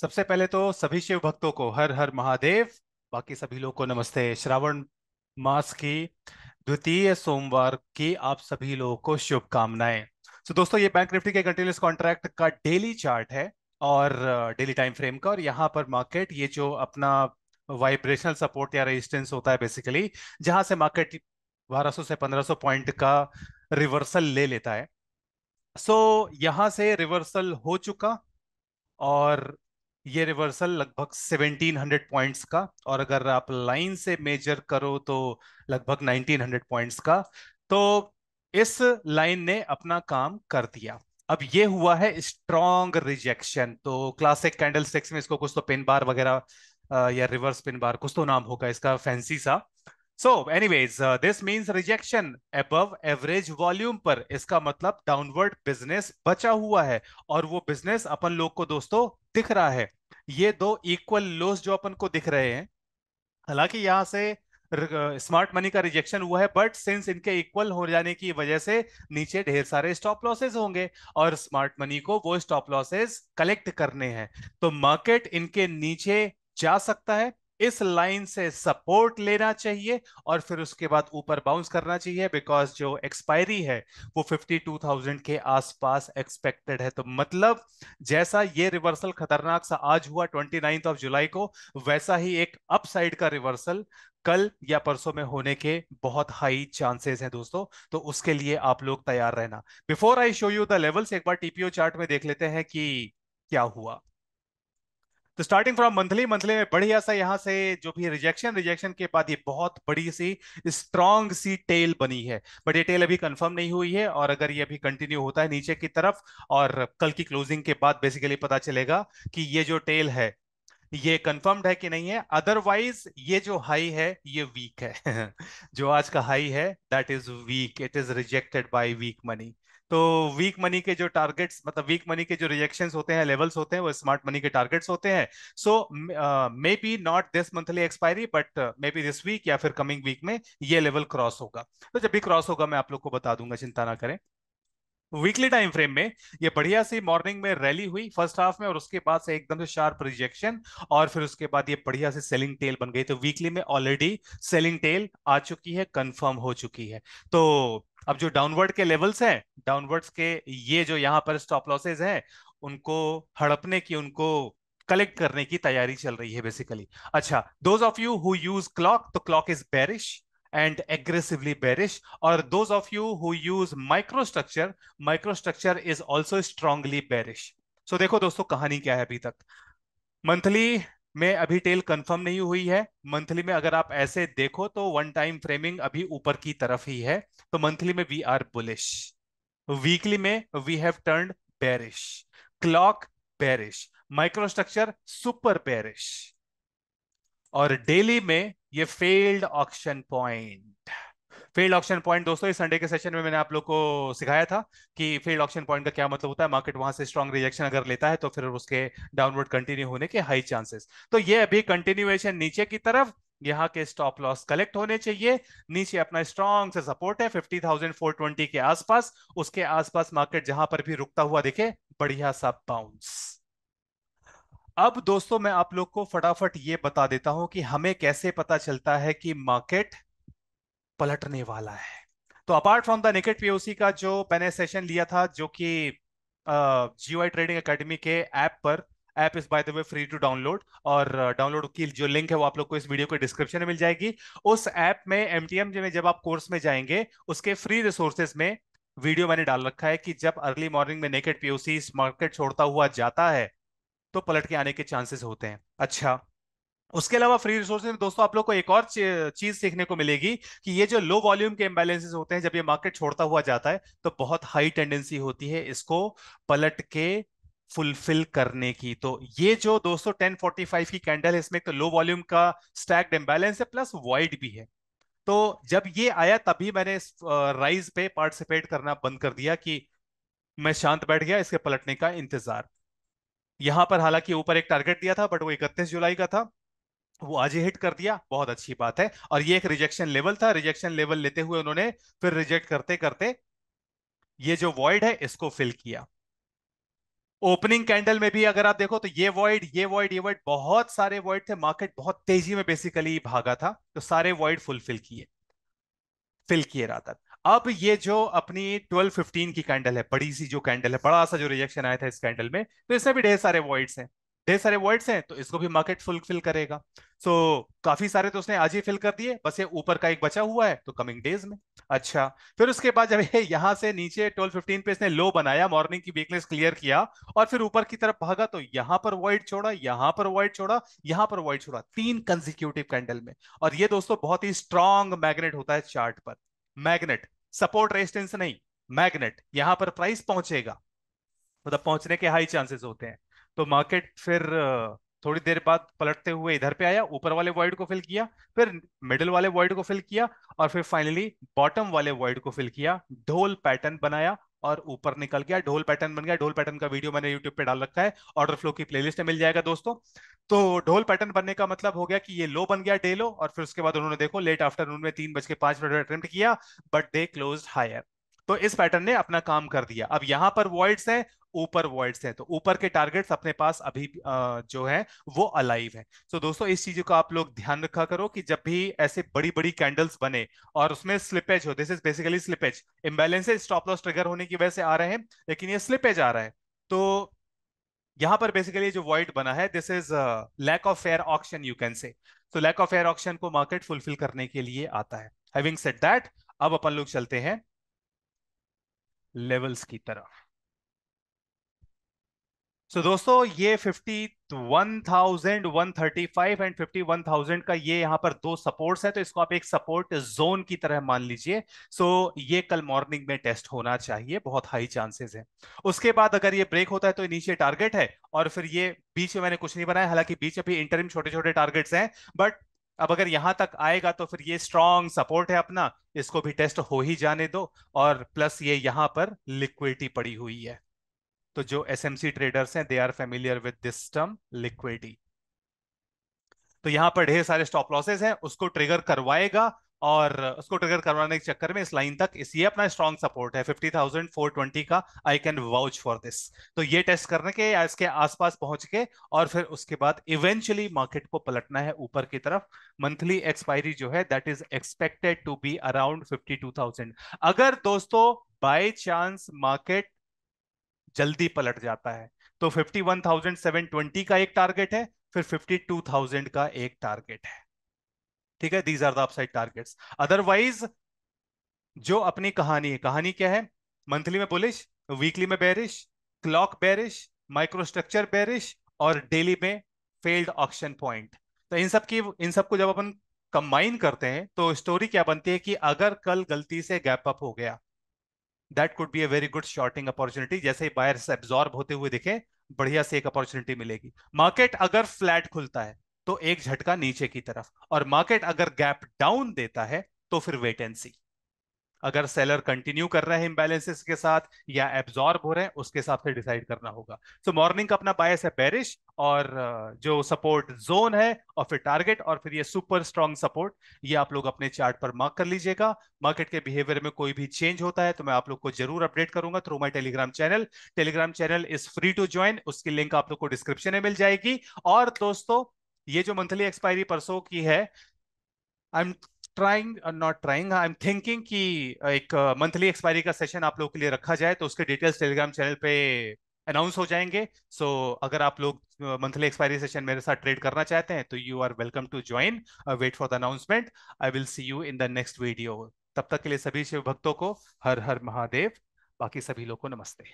सबसे पहले तो सभी शिव भक्तों को हर हर महादेव। बाकी सभी लोग को नमस्ते। श्रावण मास की द्वितीय सोमवार की आप सभी लोगों को शुभकामनाएं। तो दोस्तों, ये बैंक निफ्टी के कंटिन्यूस कॉन्ट्रैक्ट का डेली चार्ट है और डेली टाइम फ्रेम का। और यहाँ पर मार्केट ये जो अपना वाइब्रेशनल सपोर्ट या रेजिस्टेंस होता है बेसिकली, जहां से मार्केट 1200 से 1500 पॉइंट का रिवर्सल ले लेता है। सो यहां से रिवर्सल हो चुका और ये रिवर्सल लगभग 1700 पॉइंट्स का, और अगर आप लाइन से मेजर करो तो लगभग 1900 पॉइंट्स का। तो इस लाइन ने अपना काम कर दिया। अब ये हुआ है स्ट्रॉन्ग रिजेक्शन। तो क्लासिक कैंडल स्टिक्स में इसको कुछ तो पिन बार वगैरह या रिवर्स पिन बार कुछ तो नाम होगा इसका फैंसी सा। So anyways, this means rejection above average volume पर। इसका मतलब डाउनवर्ड बिजनेस बचा हुआ है, और वो बिजनेस अपन लोग को दोस्तों दिख रहा है। ये दो इक्वल लोस जो अपन को दिख रहे हैं, हालांकि यहां से स्मार्ट मनी का रिजेक्शन हुआ है, बट सिंस इनके इक्वल हो जाने की वजह से नीचे ढेर सारे स्टॉप लॉसेस होंगे, और स्मार्ट मनी को वो स्टॉप लॉसेस कलेक्ट करने हैं। तो मार्केट इनके नीचे जा सकता है, इस लाइन से सपोर्ट लेना चाहिए, और फिर उसके बाद ऊपर बाउंस करना चाहिए, बिकॉज जो एक्सपायरी है वो 52,000 के आसपास एक्सपेक्टेड है। तो मतलब जैसा ये रिवर्सल खतरनाक सा आज हुआ 29 को, वैसा ही एक अपसाइड का रिवर्सल कल या परसों में होने के बहुत हाई चांसेस हैं दोस्तों। तो उसके लिए आप लोग तैयार रहना। Before I show you the levels, एक बार टीपीओ चार्ट में देख लेते हैं कि क्या हुआ। तो स्टार्टिंग फ्रॉम मंथली, मंथली में बढ़िया सा यहाँ से जो भी रिजेक्शन, रिजेक्शन के बाद ये बहुत बड़ी सी स्ट्रॉन्ग सी टेल बनी है। बट ये टेल अभी कंफर्म नहीं हुई है, और अगर ये अभी कंटिन्यू होता है नीचे की तरफ, और कल की क्लोजिंग के बाद बेसिकली पता चलेगा कि ये जो टेल है ये कंफर्म्ड है कि नहीं है। अदरवाइज ये जो हाई है ये वीक है। जो आज का हाई है that is weak, it is rejected by weak money. तो वीक मनी के जो टारगेट्स, मतलब वीक मनी के जो रिजेक्शंस होते हैं, लेवल्स होते हैं, वो स्मार्ट मनी के टारगेट्स होते हैं। So may be not this monthly expiry, but may be this week या फिर कमिंग वीक में ये लेवल क्रॉस होगा। तो जब भी क्रॉस होगा मैं आप लोग को बता दूंगा, चिंता ना करें। वीकली टाइम फ्रेम में ये बढ़िया सी मॉर्निंग में रैली हुई फर्स्ट हाफ में, और उसके बाद से एकदम से शार्प रिजेक्शन, और फिर उसके बाद ये बढ़िया से सेलिंग टेल बन गई। तो वीकली में ऑलरेडी सेलिंग टेल आ चुकी है, कंफर्म हो चुकी है। तो अब जो डाउनवर्ड के लेवल्स हैं, डाउनवर्ड्स के ये जो यहाँ पर स्टॉप लॉसेज हैं, उनको हड़पने की, उनको कलेक्ट करने की तैयारी चल रही है बेसिकली। अच्छा, those of you who use clock, तो clock is bearish and aggressively bearish. और those of you who use microstructure, microstructure is also strongly bearish. So देखो दोस्तों, कहानी क्या है अभी तक। मंथली में अभी टेल कंफर्म नहीं हुई है। मंथली में अगर आप ऐसे देखो तो वन टाइम फ्रेमिंग अभी ऊपर की तरफ ही है। तो मंथली में वी आर बुलिश, वीकली में we have turned bearish, clock bearish, microstructure super bearish, और डेली में ये failed auction point. Failed auction point दोस्तों, इस संडे के सेशन में मैंने आप लोग को सिखाया था कि फील्ड ऑक्शन पॉइंट का क्या मतलब होता है। मार्केट वहां से स्ट्रॉन्ग रिजेक्शन अगर लेता है तो फिर उसके डाउनवर्ड कंटिन्यू होने के हाई चांसेस। तो ये अभी कंटिन्यूएशन नीचे की तरफ, यहाँ के स्टॉप लॉस कलेक्ट होने चाहिए। नीचे अपना स्ट्रॉन्ग से सपोर्ट है 50,420 के आसपास। उसके आसपास मार्केट जहां पर भी रुकता हुआ दिखे, बढ़िया सा बाउंस। अब दोस्तों, मैं आप लोग को फटाफट ये बता देता हूं कि हमें कैसे पता चलता है कि मार्केट पलटने वाला है। तो apart from the naked POC का जो मैंने सेशन लिया था, जो कि जीओआई ट्रेडिंग एकेडमी के ऐप पर, app is by the way free to download, और डाउनलोड की जो लिंक है वो आप लोग को इस वीडियो के डिस्क्रिप्शन में मिल जाएगी। उस ऐप में एमटीएम में जब आप कोर्स में जाएंगे, उसके फ्री रिसोर्सेज में वीडियो मैंने डाल रखा है कि जब अर्ली मॉर्निंग में नेकेड पीओसी मार्केट छोड़ता हुआ जाता है तो पलट के आने के चांसेस होते हैं। अच्छा, उसके अलावा फ्री रिसोर्सेज में दोस्तों आप लोग को एक और चीज सीखने को मिलेगी कि ये जो लो वॉल्यूम के इम्बैलेंसेस होते हैं, जब ये मार्केट छोड़ता हुआ जाता है तो बहुत हाई टेंडेंसी होती है इसको पलट के फुलफिल करने की। तो ये जो दोस्तों 1045 की कैंडल है, इसमें एक तो लो वॉल्यूम का स्टैक्ड इम्बैलेंस है, प्लस वाइड भी है। तो जब ये आया तभी मैंने राइज पे पार्टिसिपेट करना बंद कर दिया, कि मैं शांत बैठ गया इसके पलटने का इंतजार। यहां पर हालांकि ऊपर एक टारगेट दिया था, बट वो 31 जुलाई का था, वो आज ही हिट कर दिया, बहुत अच्छी बात है। और ये एक रिजेक्शन लेवल था, रिजेक्शन लेवल लेते हुए उन्होंने फिर रिजेक्ट करते करते ये जो वॉइड है इसको फिल किया। ओपनिंग कैंडल में भी अगर आप देखो तो ये वॉइड बहुत सारे वॉइड थे, मार्केट बहुत तेजी में बेसिकली भागा था, तो सारे वॉइड फुलफिल किए, फिल किए रादर। अब ये जो अपनी 12-15 की कैंडल है, बड़ी सी जो कैंडल है, बड़ा सा जो रिजेक्शन आया था इस कैंडल में, तो इसमें भी ढेर सारे वॉइड्स हैं, ढेर सारे वॉइड्स हैं, तो इसको भी मार्केट फुलफिल करेगा। सो काफी सारे तो उसने आज ही फिल कर दिए, बस ये ऊपर का एक बचा हुआ है, तो कमिंग डेज में। अच्छा, फिर उसके बाद जब ये यहां से नीचे 12-15 पे इसने लो बनाया, मॉर्निंग की वीकनेस क्लियर किया, और फिर ऊपर की तरफ भागा, तो यहां पर वॉइड छोड़ा, यहां पर वॉइड छोड़ा, यहां पर वॉइड छोड़ा, 3 कंजिक्यूटिव कैंडल में। और ये दोस्तों बहुत ही स्ट्रांग मैग्नेट होता है चार्ट पर। मैग्नेट, सपोर्ट रेजिस्टेंस नहीं, मैग्नेट, यहां पर प्राइस पहुंचेगा, मतलब पहुंचने के हाई चांसेस होते हैं। तो मार्केट फिर थोड़ी देर बाद पलटते हुए इधर पे आया, ऊपर वाले वॉइड को फिल किया, फिर मिडिल वाले वॉइड को फिल किया, और फिर फाइनली बॉटम वाले वॉइड को फिल किया, ढोल पैटर्न बनाया और ऊपर निकल गया, ढोल पैटर्न बन गया। ढोल पैटर्न का वीडियो मैंने यूट्यूब पे डाल रखा है, ऑर्डर फ्लो की प्लेलिस्ट में मिल जाएगा दोस्तों। तो ढोल पैटर्न बनने का मतलब हो गया कि ये लो बन गया डे लो, और फिर उसके बाद उन्होंने देखो लेट आफ्टरनून में 3:05 अटेम्प्ट किया, बट दे क्लोज्ड हायर। तो इस पैटर्न ने अपना काम कर दिया। अब यहां पर वॉइड्स हैं, ऊपर वॉइड्स हैं, तो ऊपर के टारगेट्स अपने पास अभी जो है वो अलाइव है। तो दोस्तों इस चीज का आप लोग ध्यान रखा करो कि जब भी ऐसे बड़ी बड़ी कैंडल्स बने और उसमें स्लिपेज हो, this is basically slippage, imbalances stop loss trigger होने की वजह से आ रहे हैं, लेकिन ये स्लिपेज आ रहा है। तो यहां पर बेसिकली जो वॉइड बना है, this is lack of fair auction you can say. तो लैक ऑफ फेयर ऑक्शन को मार्केट फुलफिल करने के लिए आता है। हैविंग सेड दैट, अब अपन लोग चलते हैं लेवल्स की तरफ। सो दोस्तों ये 51,135 एंड 51,000 का ये यहाँ पर दो सपोर्ट्स है, तो इसको आप एक सपोर्ट जोन की तरह मान लीजिए। सो ये कल मॉर्निंग में टेस्ट होना चाहिए, बहुत हाई चांसेस है। उसके बाद अगर ये ब्रेक होता है तो नीचे टारगेट है, और फिर ये बीच में मैंने कुछ नहीं बनाया, हालांकि बीच में भी इंटरिम छोटे छोटे टारगेट्स हैं, बट अब अगर यहां तक आएगा तो फिर ये स्ट्रॉन्ग सपोर्ट है अपना, इसको भी टेस्ट हो ही जाने दो। और प्लस ये यहां पर लिक्विडिटी पड़ी हुई है, तो जो एसएमसी ट्रेडर्स हैं they are familiar with this term liquidity. तो यहां पर ढेर सारे स्टॉप लॉसेस हैं, उसको ट्रिगर करवाएगा, और उसको ट्रिगर करवाने के चक्कर में इस लाइन तक इस ये अपना स्ट्रॉन्ग सपोर्ट है 50,420 का, I can vouch for this. तो ये टेस्ट करने के या इसके आसपास पहुंच के, और फिर उसके बाद इवेंचुअली मार्केट को पलटना है ऊपर की तरफ। मंथली एक्सपायरी जो है that is expected to be around 52,000। अगर दोस्तों बाय चांस मार्केट जल्दी पलट जाता है, तो 51,720 का एक टारगेट है, फिर 52,000 का एक टारगेट है। ठीक है, these are the upside targets. Otherwise जो अपनी कहानी है, कहानी क्या है? मंथली में बुलिश, वीकली में bearish, clock bearish, micro structure bearish, और डेली में फेल्ड ऑक्शन पॉइंट। तो इन सब को जब अपन कंबाइन करते हैं तो स्टोरी क्या बनती है कि अगर कल गलती से गैप अप हो गया, that could be a very good shorting opportunity. जैसे ही बायर्स एब्जॉर्ब होते हुए दिखे, बढ़िया से एक अपॉर्चुनिटी मिलेगी। मार्केट अगर फ्लैट खुलता है तो एक झटका नीचे की तरफ, और मार्केट अगर गैप डाउन देता है तो फिर वेट एंड सी। अगर सेलर कंटिन्यू कर रहे हैं इम्बैलेंसेस के साथ या एब्जॉर्ब हो रहे हैं, उसके हिसाब से डिसाइड करना होगा। सो मॉर्निंग का अपना बायस है बेरिश, और जो सपोर्ट जोन है और फिर टारगेट और फिर ये सुपर स्ट्रॉन्ग सपोर्ट, ये आप लोग अपने चार्ट पर मार्क कर लीजिएगा। मार्केट के बिहेवियर में कोई भी चेंज होता है तो मैं आप लोग को जरूर अपडेट करूंगा through my Telegram channel. Telegram channel is free to join, उसकी लिंक आप लोग को डिस्क्रिप्शन में मिल जाएगी। और दोस्तों ये जो मंथली एक्सपायरी परसों की है, I am trying not trying, I am thinking कि एक मंथली एक्सपायरी का सेशन आप लोगों के लिए रखा जाए, तो उसके डिटेल्स टेलीग्राम चैनल पे अनाउंस हो जाएंगे। सो अगर आप लोग मंथली एक्सपायरी सेशन मेरे साथ ट्रेड करना चाहते हैं तो you are welcome to join. Wait for the announcement. I will see you in the next video. तब तक के लिए सभी शिव भक्तों को हर हर महादेव, बाकी सभी लोग को नमस्ते।